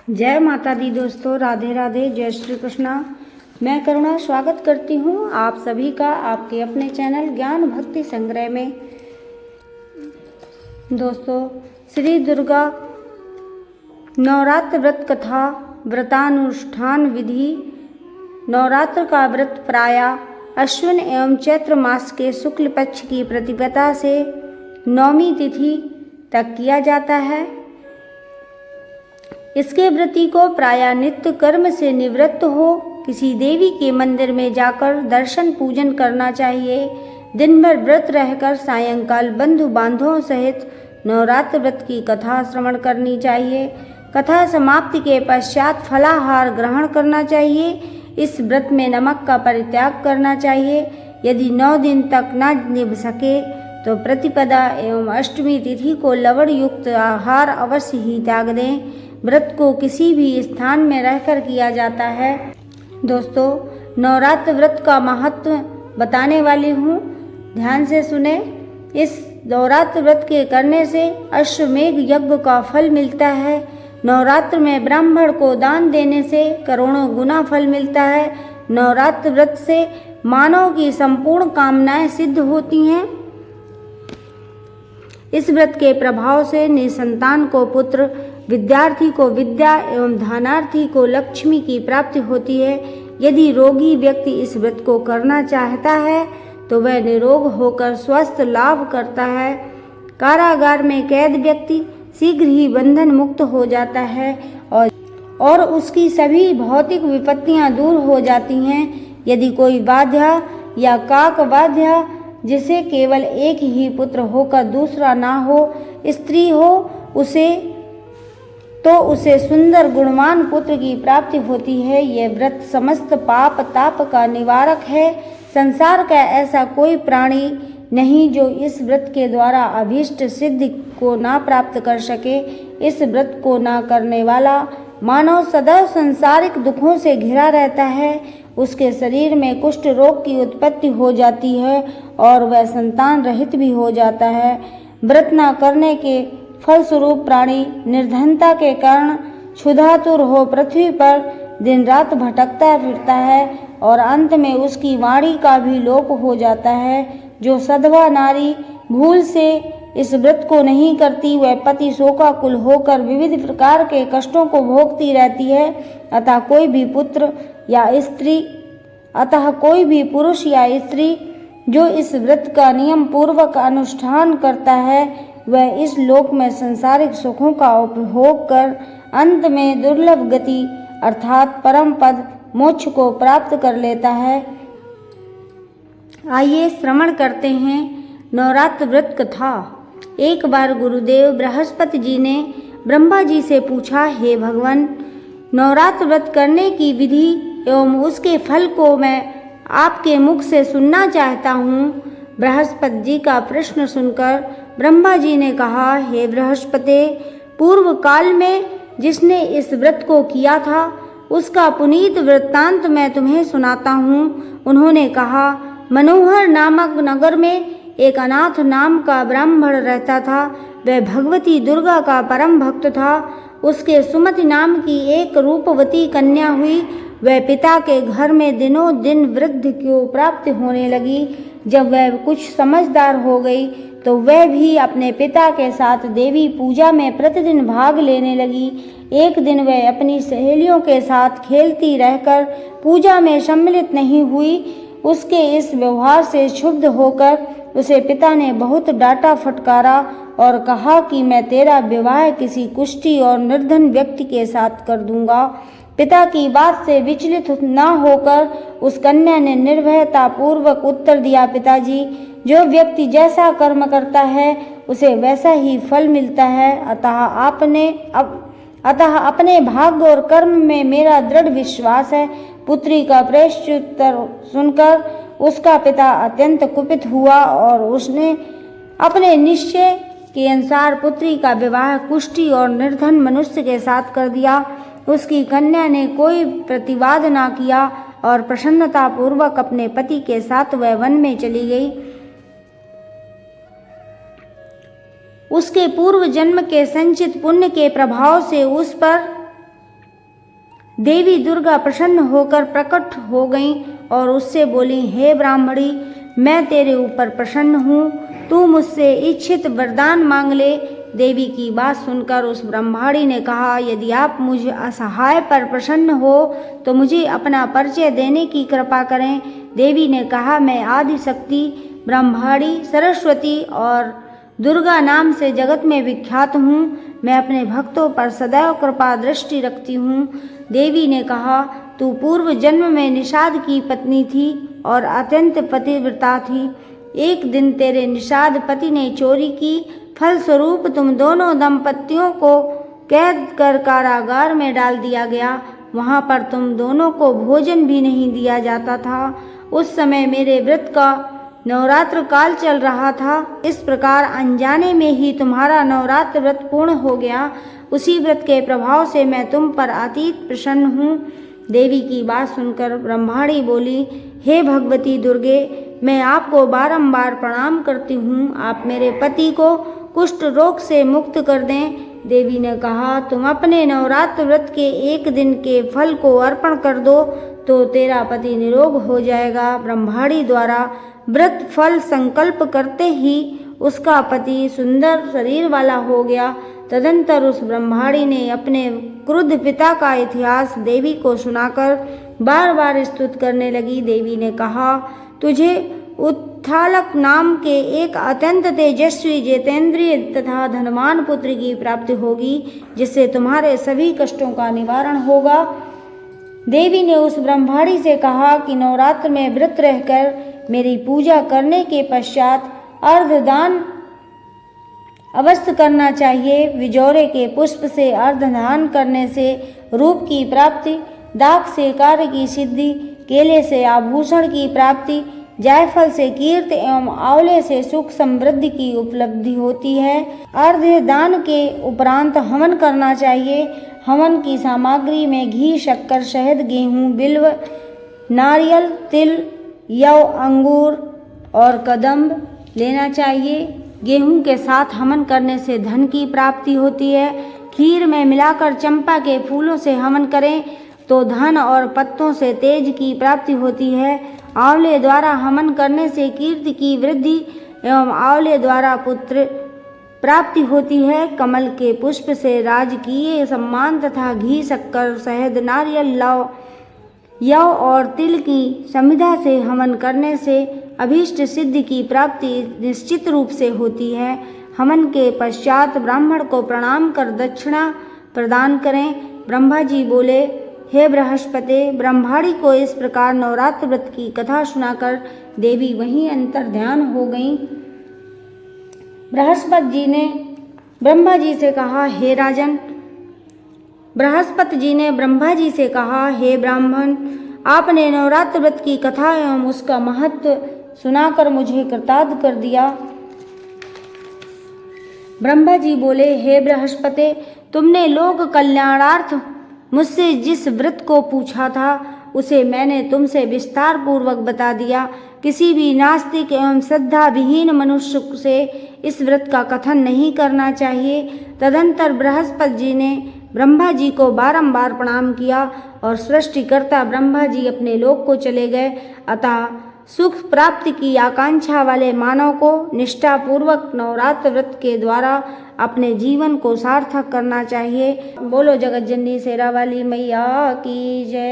जय माता दी दोस्तों, राधे राधे, जय श्री कृष्णा। मैं करुणा स्वागत करती हूँ आप सभी का आपके अपने चैनल ज्ञान भक्ति संग्रह में। दोस्तों, श्री दुर्गा नवरात्र व्रत कथा व्रतानुष्ठान विधि। नवरात्र का व्रत प्रायः अश्विन एवं चैत्र मास के शुक्ल पक्ष की प्रतिपदा से नौमी तिथि तक किया जाता है। इसके व्रती को प्रायः नित्य कर्म से निवृत्त हो किसी देवी के मंदिर में जाकर दर्शन पूजन करना चाहिए। दिन भर व्रत रहकर सायंकाल बंधु बांधवों सहित नवरात्र व्रत की कथा श्रवण करनी चाहिए। कथा समाप्ति के पश्चात फलाहार ग्रहण करना चाहिए। इस व्रत में नमक का परित्याग करना चाहिए। यदि 9 दिन तक न निभ सके तो प्रतिपदा एवं अष्टमी तिथि को लवण युक्त आहार अवश्य ही त्याग दें। व्रत को किसी भी स्थान में रहकर किया जाता है। दोस्तों, नवरात्र व्रत का महत्व बताने वाली हूँ, ध्यान से सुने। इस नवरात्र व्रत के करने से अश्वमेघ यज्ञ का फल मिलता है। नवरात्र में ब्राह्मण को दान देने से करोड़ों गुना फल मिलता है। नवरात्र व्रत से मानव की संपूर्ण कामनाएं सिद्ध होती हैं। इस व्रत के प्रभाव से निसंतान को पुत्र, विद्यार्थी को विद्या एवं धनार्थी को लक्ष्मी की प्राप्ति होती है। यदि रोगी व्यक्ति इस व्रत को करना चाहता है तो वह निरोग होकर स्वस्थ लाभ करता है। कारागार में कैद व्यक्ति शीघ्र ही बंधन मुक्त हो जाता है और उसकी सभी भौतिक विपत्तियां दूर हो जाती हैं। यदि कोई बाध्या या काक बाध्या जिसे केवल एक ही पुत्र होकर दूसरा ना हो, स्त्री हो, उसे सुंदर गुणवान पुत्र की प्राप्ति होती है। यह व्रत समस्त पाप ताप का निवारक है। संसार का ऐसा कोई प्राणी नहीं जो इस व्रत के द्वारा अभीष्ट सिद्धि को ना प्राप्त कर सके। इस व्रत को ना करने वाला मानव सदैव सांसारिक दुखों से घिरा रहता है। उसके शरीर में कुष्ठ रोग की उत्पत्ति हो जाती है और वह संतान रहित भी हो जाता है। व्रत न करने के फलस्वरूप प्राणी निर्धनता के कारण क्षुधातुर हो पृथ्वी पर दिन रात भटकता फिरता है और अंत में उसकी वाणी का भी लोप हो जाता है। जो सधवा नारी भूल से इस व्रत को नहीं करती, वह पति शोकाकुल होकर विविध प्रकार के कष्टों को भोगती रहती है। अतः कोई भी पुरुष या स्त्री जो इस व्रत का नियम पूर्वक अनुष्ठान करता है वह इस लोक में सांसारिक सुखों का उपभोग कर अंत में दुर्लभ गति अर्थात परम पद मोक्ष को प्राप्त कर लेता है। आइए श्रवण करते हैं नवरात्र व्रत कथा। एक बार गुरुदेव बृहस्पति जी ने ब्रह्मा जी से पूछा, हे भगवान, नवरात्र व्रत करने की विधि एवं उसके फल को मैं आपके मुख से सुनना चाहता हूँ। बृहस्पति जी का प्रश्न सुनकर ब्रह्मा जी ने कहा, हे बृहस्पति, पूर्व काल में जिसने इस व्रत को किया था उसका पुनीत वृत्तांत मैं तुम्हें सुनाता हूँ। उन्होंने कहा, मनोहर नामक नगर में एक अनाथ नाम का ब्राह्मण रहता था। वह भगवती दुर्गा का परम भक्त था। उसके सुमति नाम की एक रूपवती कन्या हुई। वह पिता के घर में दिनों दिन वृद्धि को प्राप्त होने लगी। जब वह कुछ समझदार हो गई तो वह भी अपने पिता के साथ देवी पूजा में प्रतिदिन भाग लेने लगी। एक दिन वह अपनी सहेलियों के साथ खेलती रहकर पूजा में सम्मिलित नहीं हुई। उसके इस व्यवहार से क्षुब्ध होकर उसे पिता ने बहुत डांटा फटकारा और कहा कि मैं तेरा विवाह किसी कुष्ठी और निर्धन व्यक्ति के साथ कर दूंगा। पिता की बात से विचलित न होकर उस कन्या ने निर्भयता पूर्वक उत्तर दिया, पिताजी, जो व्यक्ति जैसा कर्म करता है उसे वैसा ही फल मिलता है। अतः अपने भाग्य और कर्म में मेरा दृढ़ विश्वास है। पुत्री का प्रत्युत्तर सुनकर उसका पिता अत्यंत कुपित हुआ और उसने अपने निश्चय के अनुसार पुत्री का विवाह कुष्ठी और निर्धन मनुष्य के साथ कर दिया। उसकी कन्या ने कोई प्रतिवाद न किया और प्रसन्नता पूर्वक अपने पति के साथ वह वन में चली गई। उसके पूर्व जन्म के संचित पुण्य के प्रभाव से उस पर देवी दुर्गा प्रसन्न होकर प्रकट हो गईं और उससे बोली, हे ब्राह्मणी, मैं तेरे ऊपर प्रसन्न हूँ, तू मुझसे इच्छित वरदान मांग ले। देवी की बात सुनकर उस ब्रह्मचारी ने कहा, यदि आप मुझ असहाय पर प्रसन्न हो तो मुझे अपना परिचय देने की कृपा करें। देवी ने कहा, मैं आदि शक्ति ब्रह्मचारी सरस्वती और दुर्गा नाम से जगत में विख्यात हूँ। मैं अपने भक्तों पर सदैव कृपा दृष्टि रखती हूँ। देवी ने कहा, तू पूर्व जन्म में निषाद की पत्नी थी और अत्यंत पतिव्रता थी। एक दिन तेरे निषाद पति ने चोरी की, फलस्वरूप तुम दोनों दंपतियों को कैद कर कारागार में डाल दिया गया। वहाँ पर तुम दोनों को भोजन भी नहीं दिया जाता था। उस समय मेरे व्रत का नवरात्र काल चल रहा था। इस प्रकार अनजाने में ही तुम्हारा नवरात्र व्रत पूर्ण हो गया। उसी व्रत के प्रभाव से मैं तुम पर अतीत प्रसन्न हूँ। देवी की बात सुनकर ब्रह्मचारी बोली, हे भगवती दुर्गे, मैं आपको बारंबार प्रणाम करती हूँ। आप मेरे पति को कुष्ठ रोग से मुक्त कर दें। देवी ने कहा, तुम अपने नवरात्र व्रत के एक दिन के फल को अर्पण कर दो तो तेरा पति निरोग हो जाएगा। ब्रह्मचारी द्वारा व्रत फल संकल्प करते ही उसका पति सुंदर शरीर वाला हो गया। तदंतर उस ब्रह्मचारी ने अपने क्रुद्ध पिता का इतिहास देवी को सुनाकर बार बार स्तुति करने लगी। देवी ने कहा, तुझे उत्थालक नाम के एक अत्यंत तेजस्वी जितेंद्रिय तथा धनवान पुत्र की प्राप्ति होगी, जिससे तुम्हारे सभी कष्टों का निवारण होगा। देवी ने उस ब्रह्मचारी से कहा कि नवरात्र में व्रत रहकर मेरी पूजा करने के पश्चात अर्धदान अवश्य करना चाहिए। विजोरे के पुष्प से अर्धदान करने से रूप की प्राप्ति, दाख से कार्य की सिद्धि, केले से आभूषण की प्राप्ति, जायफल से कीर्ति एवं आंवले से सुख समृद्धि की उपलब्धि होती है। अर्धदान के उपरांत हवन करना चाहिए। हवन की सामग्री में घी, शक्कर, शहद, गेहूँ, बिल्व, नारियल, तिल, यव, अंगूर और कदम्ब लेना चाहिए। गेहूं के साथ हवन करने से धन की प्राप्ति होती है। खीर में मिलाकर चंपा के फूलों से हवन करें तो धन और पत्तों से तेज की प्राप्ति होती है। आंवले द्वारा हवन करने से कीर्ति की वृद्धि एवं आंवले द्वारा पुत्र प्राप्ति होती है। कमल के पुष्प से राजकीय सम्मान तथा घी, शक्कर, शहद, नारियल, लव, यव और तिल की समिधा से हवन करने से अभीष्ट सिद्धि की प्राप्ति निश्चित रूप से होती है। हवन के पश्चात ब्राह्मण को प्रणाम कर दक्षिणा प्रदान करें। ब्रह्मा जी बोले, हे बृहस्पति, ब्रह्मचारी को इस प्रकार नवरात्र व्रत की कथा सुनाकर देवी वहीं अंतर ध्यान हो गईं। बृहस्पति जी ने ब्रह्मा जी से कहा, हे राजन, बृहस्पति जी ने ब्रह्मा जी से कहा, हे ब्राह्मण, आपने नवरात्र व्रत की कथा एवं उसका महत्व सुनाकर मुझे कृतार्थ कर दिया। ब्रह्मा जी बोले, हे बृहस्पति, तुमने लोक कल्याणार्थ मुझसे जिस व्रत को पूछा था उसे मैंने तुमसे विस्तार पूर्वक बता दिया। किसी भी नास्तिक एवं श्रद्धा विहीन मनुष्य से इस व्रत का कथन नहीं करना चाहिए। तदंतर बृहस्पति जी ने ब्रह्मा जी को बारंबार प्रणाम किया और सृष्टिकर्ता ब्रह्मा जी अपने लोक को चले गए। अतः सुख प्राप्ति की आकांक्षा वाले मानव को निष्ठापूर्वक नवरात्र व्रत के द्वारा अपने जीवन को सार्थक करना चाहिए। बोलो जगत जननी शेरा वाली मैया की जय।